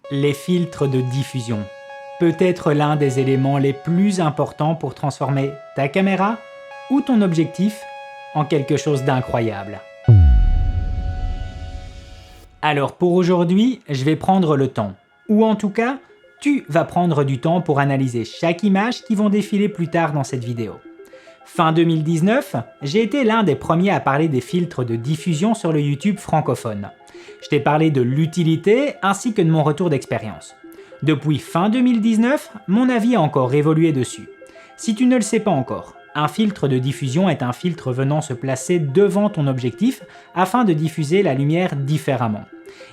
Les filtres de diffusion. Peut-être l'un des éléments les plus importants pour transformer ta caméra ou ton objectif en quelque chose d'incroyable. Alors pour aujourd'hui, je vais prendre le temps, ou en tout cas, tu vas prendre du temps pour analyser chaque image qui vont défiler plus tard dans cette vidéo. Fin 2019, j'ai été l'un des premiers à parler des filtres de diffusion sur le YouTube francophone. Je t'ai parlé de l'utilité ainsi que de mon retour d'expérience. Depuis fin 2019, mon avis a encore évolué dessus. Si tu ne le sais pas encore, un filtre de diffusion est un filtre venant se placer devant ton objectif afin de diffuser la lumière différemment.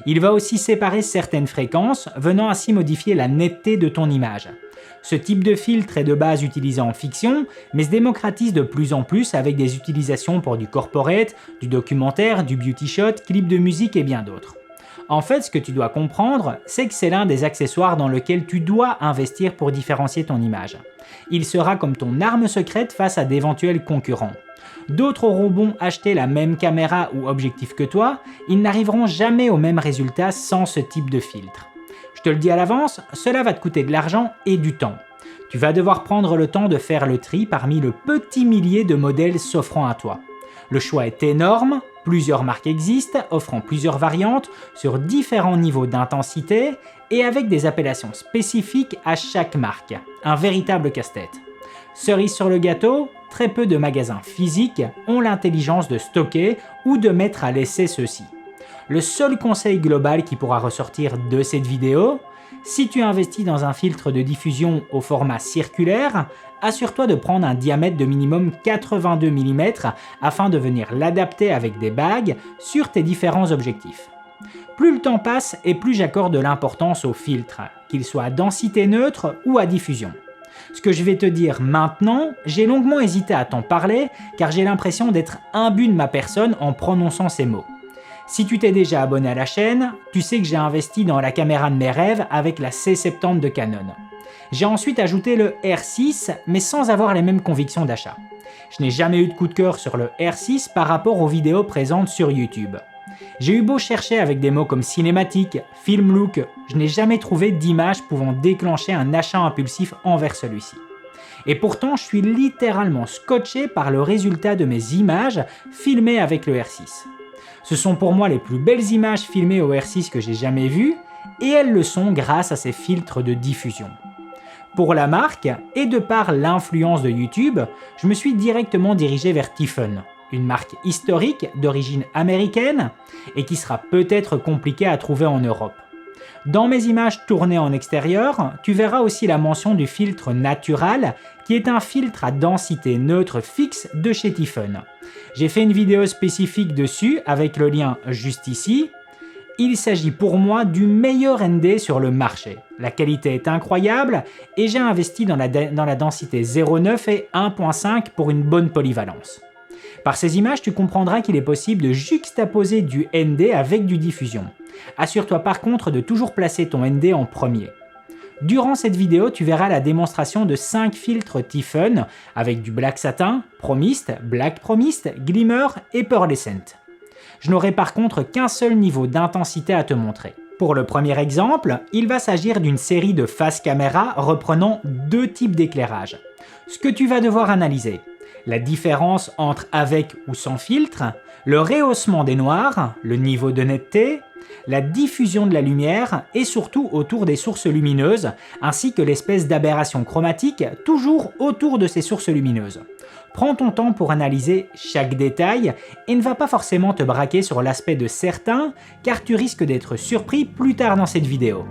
Il va aussi séparer certaines fréquences, venant ainsi modifier la netteté de ton image. Ce type de filtre est de base utilisé en fiction, mais se démocratise de plus en plus avec des utilisations pour du corporate, du documentaire, du beauty shot, clip de musique et bien d'autres. En fait, ce que tu dois comprendre, c'est que c'est l'un des accessoires dans lequel tu dois investir pour différencier ton image. Il sera comme ton arme secrète face à d'éventuels concurrents. D'autres auront bon acheter la même caméra ou objectif que toi, ils n'arriveront jamais au même résultat sans ce type de filtre. Je te le dis à l'avance, cela va te coûter de l'argent et du temps. Tu vas devoir prendre le temps de faire le tri parmi le petit millier de modèles s'offrant à toi. Le choix est énorme, plusieurs marques existent, offrant plusieurs variantes sur différents niveaux d'intensité et avec des appellations spécifiques à chaque marque. Un véritable casse-tête. Cerise sur le gâteau, très peu de magasins physiques ont l'intelligence de stocker ou de mettre à l'essai ceux-ci. Le seul conseil global qui pourra ressortir de cette vidéo, si tu investis dans un filtre de diffusion au format circulaire, assure-toi de prendre un diamètre de minimum 82 mm afin de venir l'adapter avec des bagues sur tes différents objectifs. Plus le temps passe et plus j'accorde de l'importance au filtre, qu'il soit à densité neutre ou à diffusion. Ce que je vais te dire maintenant, j'ai longuement hésité à t'en parler car j'ai l'impression d'être imbu de ma personne en prononçant ces mots. Si tu t'es déjà abonné à la chaîne, tu sais que j'ai investi dans la caméra de mes rêves avec la C70 de Canon. J'ai ensuite ajouté le R6 mais sans avoir les mêmes convictions d'achat. Je n'ai jamais eu de coup de cœur sur le R6 par rapport aux vidéos présentes sur YouTube. J'ai eu beau chercher avec des mots comme cinématique, film look, je n'ai jamais trouvé d'image pouvant déclencher un achat impulsif envers celui-ci. Et pourtant, je suis littéralement scotché par le résultat de mes images filmées avec le R6. Ce sont pour moi les plus belles images filmées au R6 que j'ai jamais vues, et elles le sont grâce à ces filtres de diffusion. Pour la marque, et de par l'influence de YouTube, je me suis directement dirigé vers Tiffen, une marque historique d'origine américaine et qui sera peut-être compliquée à trouver en Europe. Dans mes images tournées en extérieur, tu verras aussi la mention du filtre Natural, qui est un filtre à densité neutre fixe de chez Tiffen. J'ai fait une vidéo spécifique dessus avec le lien juste ici. Il s'agit pour moi du meilleur ND sur le marché. La qualité est incroyable et j'ai investi dans la densité 0,9 et 1,5 pour une bonne polyvalence. Par ces images, tu comprendras qu'il est possible de juxtaposer du ND avec du diffusion. Assure-toi par contre de toujours placer ton ND en premier. Durant cette vidéo, tu verras la démonstration de 5 filtres Tiffen avec du Black Satin, Promist, Black Promist, Glimmer et Pearlescent. Je n'aurai par contre qu'un seul niveau d'intensité à te montrer. Pour le premier exemple, il va s'agir d'une série de face caméra reprenant deux types d'éclairage. Ce que tu vas devoir analyser, la différence entre avec ou sans filtre, le rehaussement des noirs, le niveau de netteté, la diffusion de la lumière et surtout autour des sources lumineuses, ainsi que l'espèce d'aberration chromatique toujours autour de ces sources lumineuses. Prends ton temps pour analyser chaque détail et ne va pas forcément te braquer sur l'aspect de certains, car tu risques d'être surpris plus tard dans cette vidéo.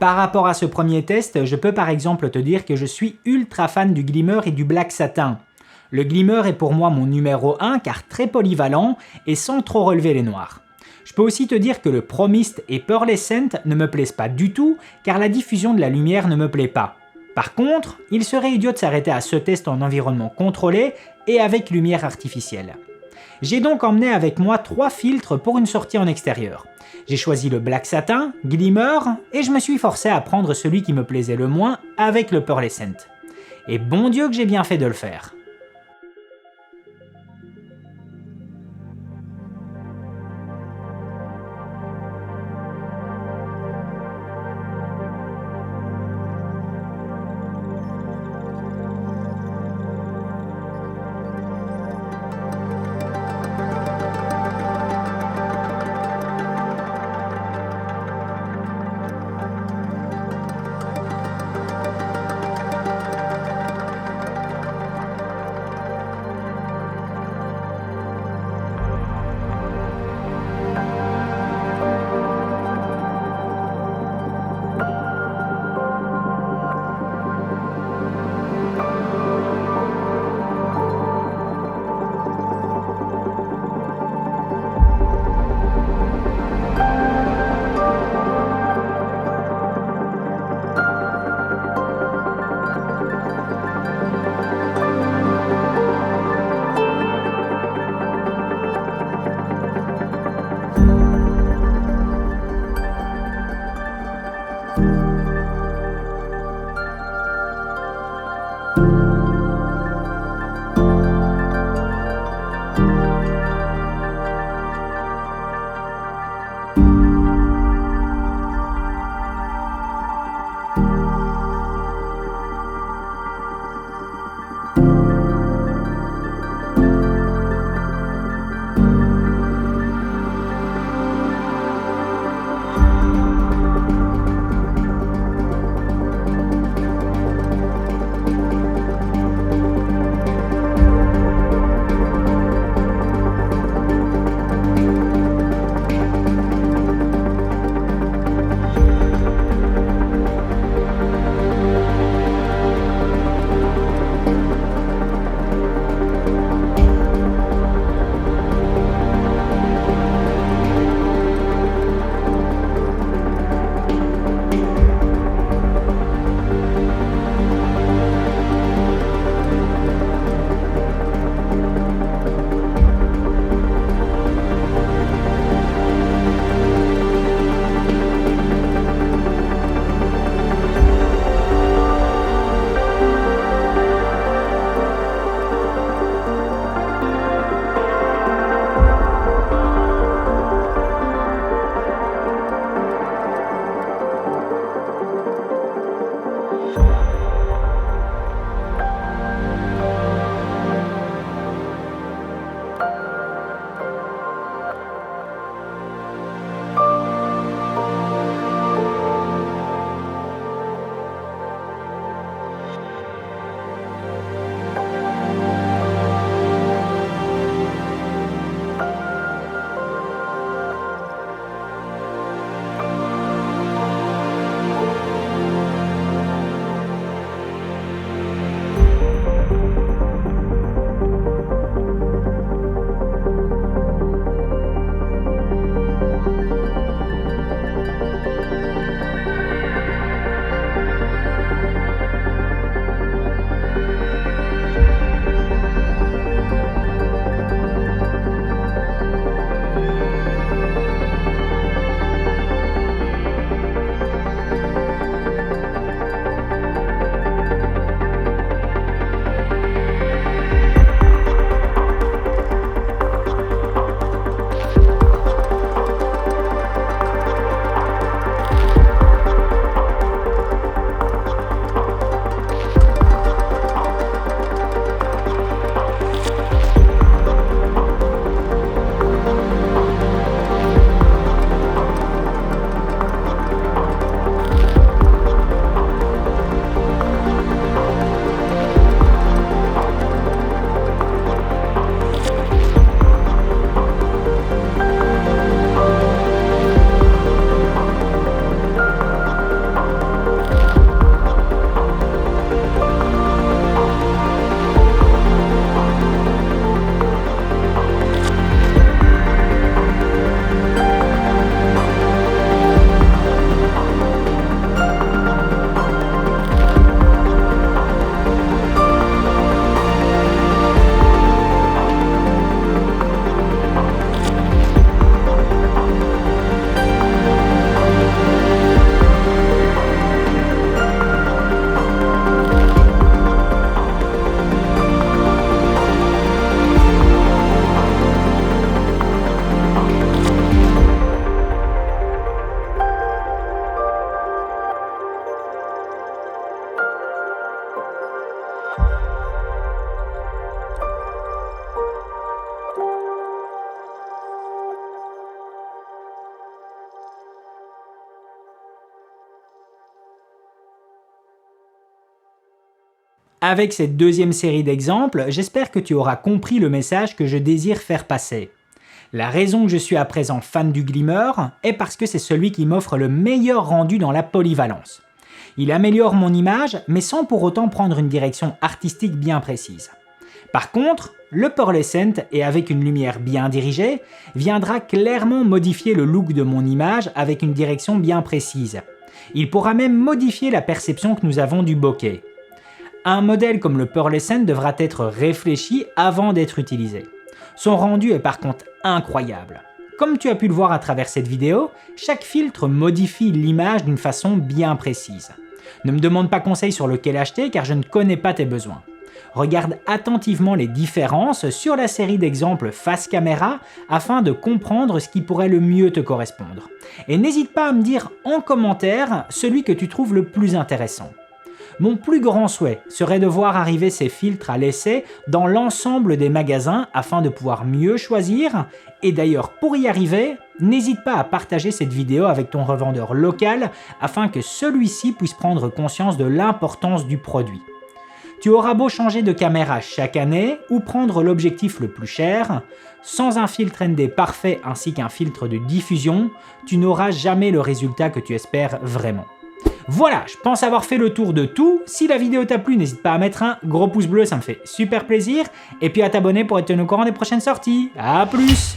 Par rapport à ce premier test, je peux par exemple te dire que je suis ultra fan du Glimmer et du Black Satin. Le Glimmer est pour moi mon numéro 1 car très polyvalent et sans trop relever les noirs. Je peux aussi te dire que le Pro Mist et Pearlescent ne me plaisent pas du tout car la diffusion de la lumière ne me plaît pas. Par contre, il serait idiot de s'arrêter à ce test en environnement contrôlé et avec lumière artificielle. J'ai donc emmené avec moi 3 filtres pour une sortie en extérieur. J'ai choisi le Black Satin, Glimmer, et je me suis forcé à prendre celui qui me plaisait le moins avec le Pearlescent. Et bon Dieu que j'ai bien fait de le faire. Avec cette deuxième série d'exemples, j'espère que tu auras compris le message que je désire faire passer. La raison que je suis à présent fan du Glimmer est parce que c'est celui qui m'offre le meilleur rendu dans la polyvalence. Il améliore mon image, mais sans pour autant prendre une direction artistique bien précise. Par contre, le Pearlescent, et avec une lumière bien dirigée, viendra clairement modifier le look de mon image avec une direction bien précise. Il pourra même modifier la perception que nous avons du bokeh. Un modèle comme le Pearlescent devra être réfléchi avant d'être utilisé. Son rendu est par contre incroyable. Comme tu as pu le voir à travers cette vidéo, chaque filtre modifie l'image d'une façon bien précise. Ne me demande pas conseil sur lequel acheter car je ne connais pas tes besoins. Regarde attentivement les différences sur la série d'exemples face caméra afin de comprendre ce qui pourrait le mieux te correspondre. Et n'hésite pas à me dire en commentaire celui que tu trouves le plus intéressant. Mon plus grand souhait serait de voir arriver ces filtres à l'essai dans l'ensemble des magasins afin de pouvoir mieux choisir. Et d'ailleurs, pour y arriver, n'hésite pas à partager cette vidéo avec ton revendeur local afin que celui-ci puisse prendre conscience de l'importance du produit. Tu auras beau changer de caméra chaque année ou prendre l'objectif le plus cher, sans un filtre ND parfait ainsi qu'un filtre de diffusion, tu n'auras jamais le résultat que tu espères vraiment. Voilà, je pense avoir fait le tour de tout. Si la vidéo t'a plu, n'hésite pas à mettre un gros pouce bleu, ça me fait super plaisir. Et puis à t'abonner pour être tenu au courant des prochaines sorties. A plus!